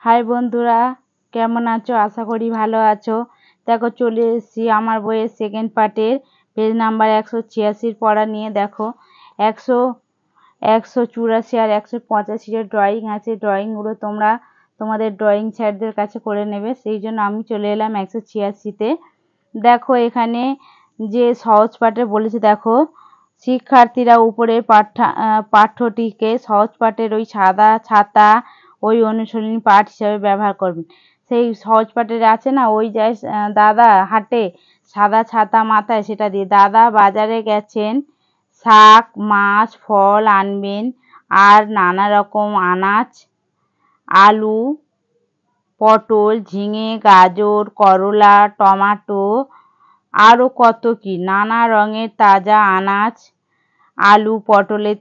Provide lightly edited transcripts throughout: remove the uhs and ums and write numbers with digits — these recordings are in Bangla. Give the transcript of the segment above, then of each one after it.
হাই বন্ধুরা, কেমন আছো? আশা করি ভালো আছো। দেখো চলে এসেছি আমার বইয়ের সেকেন্ড পার্টের পেজ নাম্বার 186 পড়া নিয়ে। দেখো 184 আর 185 ড্রয়িং আছে। ড্রয়িংগুলো তোমরা তোমাদের ড্রয়িং স্যারদের কাছে করে নেবে, সেই জন্য আমি চলে এলাম 186-তে। দেখো এখানে যে সহজ পাঠে বলেছে, দেখো শিক্ষার্থীরা উপরের পাঠ্যটিকে সহজ পাঠের ওই সাদা ছাতা ওই অনুশীলনী পাঠ হিসাবে ব্যবহার করবেন। সেই সহজ পাঠের আছে না, ওই যায় দাদা হাটে সাদা ছাতা মাথায়, সেটা দিয়ে দাদা বাজারে গেছেন, শাক মাছ ফল আনবেন আর নানা রকম আনাজ, আলু পটল ঝিঙে গাজর করলা টমাটো আরও কত কি নানা রঙের তাজা আনাজ। আলু পটলের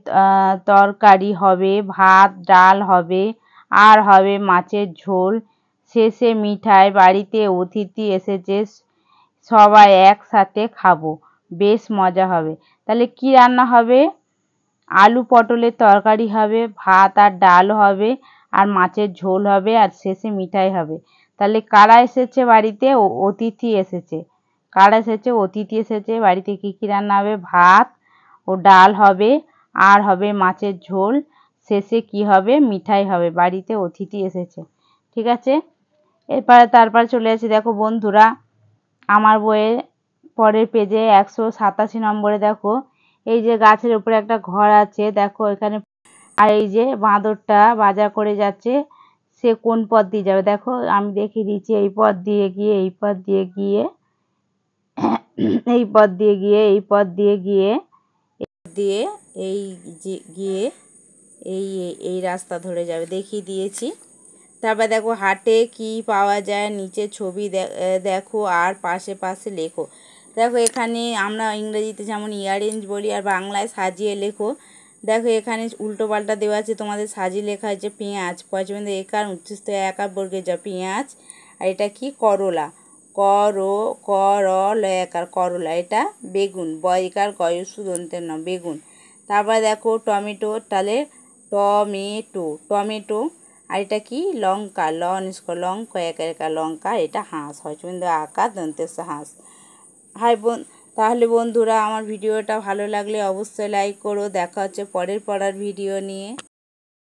তরকারি হবে, ভাত ডাল হবে, আর হবে মাছের ঝোল, শেষে মিঠাই। বাড়িতে অতিথি এসেছে, সবাই একসাথে খাবো, বেশ মজা হবে। তাহলে কি রান্না হবে? আলু পটলের তরকারি হবে, ভাত আর ডাল হবে, আর মাছের ঝোল হবে, আর শেষে মিঠাই হবে। তাহলে কারা এসেছে বাড়িতে? অতিথি এসেছে। কারা এসেছে? অতিথি এসেছে। বাড়িতে কি কি রান্না হবে? ভাত ও ডাল হবে, আর হবে মাছের ঝোল, শেষে কি হবে? মিঠাই হবে। বাড়িতে অতিথি এসেছে। ঠিক আছে, তারপর চলে আসি। দেখো বন্ধুরা, আমার বইয়ের পরের পেজে 187 নম্বরে দেখো এই যে গাছের উপরে একটা ঘর আছে। দেখো এখানে, আর এই যে বাঁদরটা বাজার করে যাচ্ছে, সে কোন পথ দিয়ে যাবে? দেখো আমি দেখিয়ে দিচ্ছি। এই পথ দিয়ে গিয়ে এই পথ দিয়ে গিয়ে এই পথ দিয়ে গিয়ে এই পথ দিয়ে গিয়ে দিয়ে এই যে গিয়ে এই এই রাস্তা ধরে যাবে, দেখিয়ে দিয়েছি। তারপর দেখো হাটে কি পাওয়া যায়, নিচে ছবি দেখো আর পাশে পাশে লেখো। দেখো এখানে আমরা ইংরেজিতে যেমন ইয়ারেঞ্জ বলি, আর বাংলায় সাজিয়ে লেখো। দেখো এখানে উল্টো পাল্টা দেওয়া আছে, তোমাদের সাজিয়ে লেখা হয়েছে পেঁয়াজ, পঁচমেন্দ্র একার উচ্চস্থ একার বর্গের যা পেঁয়াজ। আর এটা কি? করলা, একার করলা। এটা বেগুন, বয়কার গয়সু দন্তের নাম বেগুন। তারপরে দেখো টমেটো, তাহলে টমেটো। আর এটা কি? লঙ্কা, লঙ্কা একা লঙ্কা। এটা হাঁস, হয়তো আকার দন্তের হাঁস। তাহলে বন্ধুরা, আমার ভিডিওটা ভালো লাগলে অবশ্যই লাইক করো। দেখা হচ্ছে পরের পড়ার ভিডিও নিয়ে।